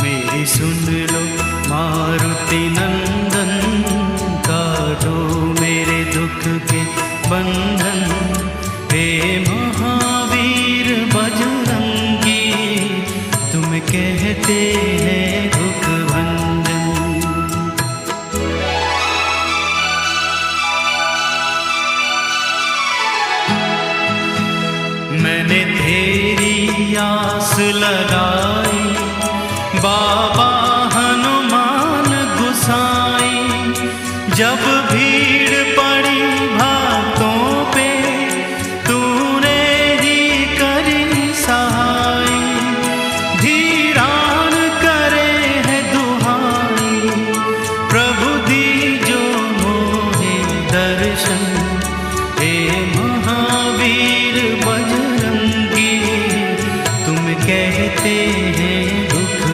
मेरी सुन लो मारुति नंदन, काटो मेरे दुख के बंधन। हे महावीर बजरंगी, तुम कहते हैं दुख भंजन। मैंने तेरी आस लगाई, बाबा हनुमान गुसाई, जब